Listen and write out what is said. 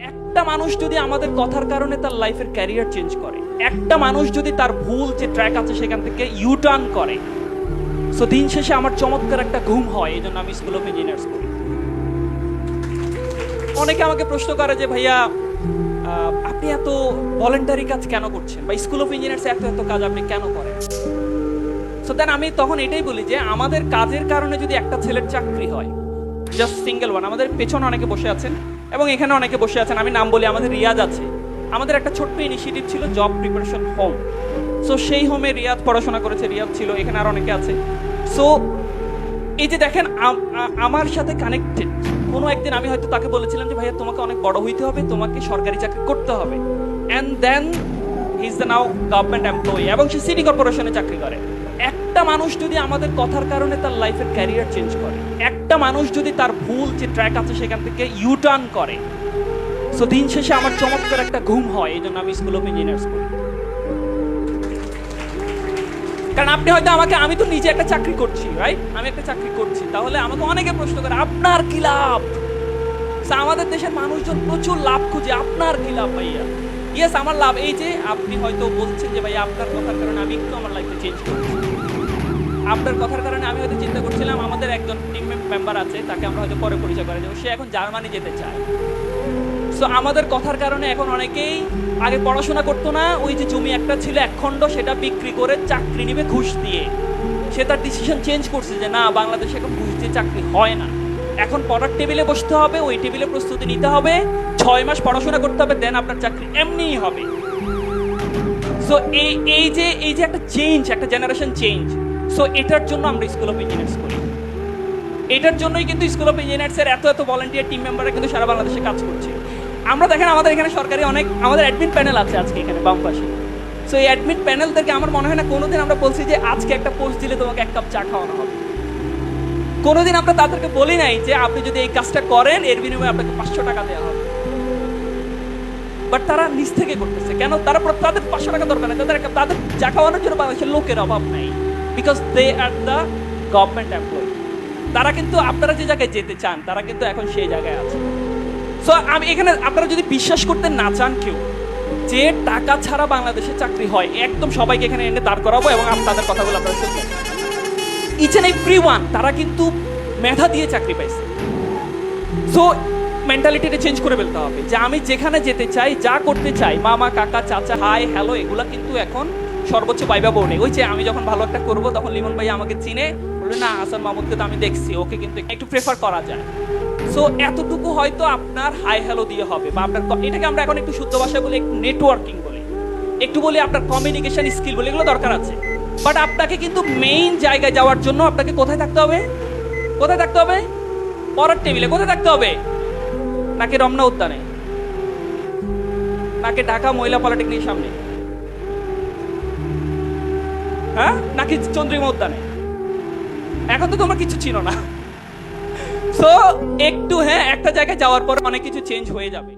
একটা মানুষ যদি আমাদের কথার কারণে তার লাইফের ক্যারিয়ার চেঞ্জ করে, একটা মানুষ যদি তার ভুল যে ট্র্যাক আছে সেখান থেকে ইউটার্ন করে, সো দিন শেষে আমার চমৎকার একটা ঘুম হয়। এই জন্য আমি স্কুল অফ ইঞ্জিনিয়ার্স করি। অনেকে আমাকে প্রশ্ন করে যে ভাইয়া আপনি এত ভলেন্টারি কাজ কেন করছেন, বা স্কুল অফ ইঞ্জিনিয়ার্স এত এত কাজ আপনি কেন করেন? সো দেন আমি তখন এটাই বলি যে আমাদের কাজের কারণে যদি একটা ছেলের চাকরি হয়, জাস্ট সিঙ্গেল ওয়ান, আমাদের পেছনে অনেকে বসে আছেন এবং এখানে অনেকে বসে আছেন, আমি নাম বলি, আমাদের রিয়াজ আছে। আমাদের একটা ছোট্ট ইনিশিয়েটিভ ছিল জব প্রিপারেশন হোম। সো সেই হোমে রিয়াজ পড়াশোনা করেছে, রিয়াজ ছিল, এখানে আর অনেকে আছে। সো এই যে দেখেন আমার সাথে কানেক্টেড, কোনো একদিন আমি হয়তো তাকে বলেছিলাম যে ভাইয়া তোমাকে অনেক বড় হইতে হবে, তোমাকে সরকারি চাকরি করতে হবে, and then he is the now government employee এবং সে সিটি কর্পোরেশনে চাকরি করে। একটা মানুষ যদি আমাদের কথার কারণে তার লাইফের ক্যারিয়ার চেঞ্জ করে, একটা মানুষ যদি তার ভুল যে ট্র্যাক আছে সেখান থেকে ইউটার্ন করে, সো দিন শেষে আমার চমৎকার একটা ঘুম হয়। এই জন্য আমি স্কুল অফ ইঞ্জিনিয়ার্স করি। কারণ আপনি হয়তো আমাকে, আমি তো নিজে একটা চাকরি করছি, রাইট, আমি একটা চাকরি করছি, তাহলে আমাকে অনেকে প্রশ্ন করে আপনার কি লাভ? আমাদের দেশের মানুষজন প্রচুর লাভ খুঁজে, আপনার কি লাভ ভাইয়া? ইয়েস, আমার লাভ এই যে আপনি হয়তো বলছেন যে ভাইয়া আপনার কথার কারণে আমি একটু আমার লাইফে চেঞ্জ করছি। আপনার কথার কারণে আমি হয়তো চিন্তা করছিলাম, আমাদের একজন টিম মেম্বার আছে, তাকে আমরা হয়তো পরে পরিচয় করে দেবো, সে এখন জার্মানি যেতে চায়। সো আমাদের কথার কারণে এখন অনেকেই আগে পড়াশোনা করতো না, ওই যে জমি একটা ছিল একখণ্ড, সেটা বিক্রি করে চাকরি নিবে ঘুষ দিয়ে। সে তার ডিসিশন চেঞ্জ করছে যে না, বাংলাদেশে এখন ঘুষ দিয়ে চাকরি হয় না, এখন পড়ার টেবিলে বসতে হবে, ওই টেবিলে প্রস্তুতি নিতে হবে, 6 মাস পড়াশোনা করতে হবে, দেন আপনার চাকরি এমনিই হবে। সো এই যে একটা চেঞ্জ, একটা জেনারেশন চেঞ্জ, সো এটার জন্য আমরা স্কুল অফ ইঞ্জিনিয়ার্স করি। এটার জন্যই কিন্তু স্কুল অফ ইঞ্জিনিয়ার্সের এত এত ভলান্টিয়ার টিম মেম্বাররা কিন্তু সারা বাংলাদেশে কাজ করছে। আমরা দেখেন আমাদের এখানে সরকারি অনেক, আমাদের অ্যাডমিন প্যানেল আছে আজকে এখানে বাম পাশে। সো এই অ্যাডমিন প্যানেলদেরকে আমার মনে হয় না কোনোদিন আমরা বলছি যে আজকে একটা পোস্ট দিলে তোমাকে 1 কাপ চা খাওয়ানো হবে। কোনোদিন আমরা তাদেরকে বলি নাই যে আপনি যদি এই কাজটা করেন এর বিনিময়ে আপনাকে 500 টাকা দেওয়া হবে। বাট তারা নিজ থেকে করতেছে। কেন? তাদের 500 টাকা দরকার নেই, তাদের চা খাওয়ানোর জন্য বাংলাদেশের লোকের অভাব নাই, because they are the government employee. তারা কিন্তু আপনারা যে জায়গায় যেতে চান, তারা কিন্তু এখন সেই জায়গায় আছে। সো আমি এখানে, আপনারা যদি বিশ্বাস করতে না চান কেউ যে টাকা ছাড়া বাংলাদেশে চাকরি হয়, একদম সবাইকে এখানে এনে দাঁড় করাবো এবং আপনাদের কথাগুলো আপনারা শুনবেন। ইচ এন্ড এভরি ওয়ান, তারা কিন্তু মেধা দিয়ে চাকরি পাইছে। সো মেন্টালিটিটা চেঞ্জ করে ফেলতে হবে যে আমি যেখানে যেতে চাই, যা করতে চাই, মামা কাকা চাচা হাই হ্যালো, এগুলা কিন্তু এখন সর্বোচ্চ পাইবা বোর্ডে। ওই যে আমি যখন ভালো একটা করবো তখন লিমন ভাই আমাকে চিনে, বলবে না হাসান মাহমুদকে তো আমি দেখছি, ওকে কিন্তু একটু প্রেফার করা যায়। সো এতটুকু হয়তো আপনার হাই হ্যালো দিয়ে হবে, বা আপনার, এটাকে আমরা এখন একটু শুদ্ধ ভাষায় বলি, একটু নেটওয়ার্কিং বলি, একটু বলি আপনার কমিউনিকেশন স্কিল বলি, এগুলো দরকার আছে। বাট আপনাকে কিন্তু মেইন জায়গায় যাওয়ার জন্য আপনাকে কোথায় থাকতে হবে? কোথায় থাকতে হবে? পড়ার টেবিলে। কোথায় থাকতে হবে? নাকি রমনা উদ্যানে, নাকি ঢাকা মহিলা পলিটেকনিক সামনে, হ্যাঁ, নাকি চন্দ্রিমা উদ্যানে? এখন তো তোমরা কিছু চিনো না। সো একটু, হ্যাঁ, একটা জায়গায় যাওয়ার পর অনেক কিছু চেঞ্জ হয়ে যাবে।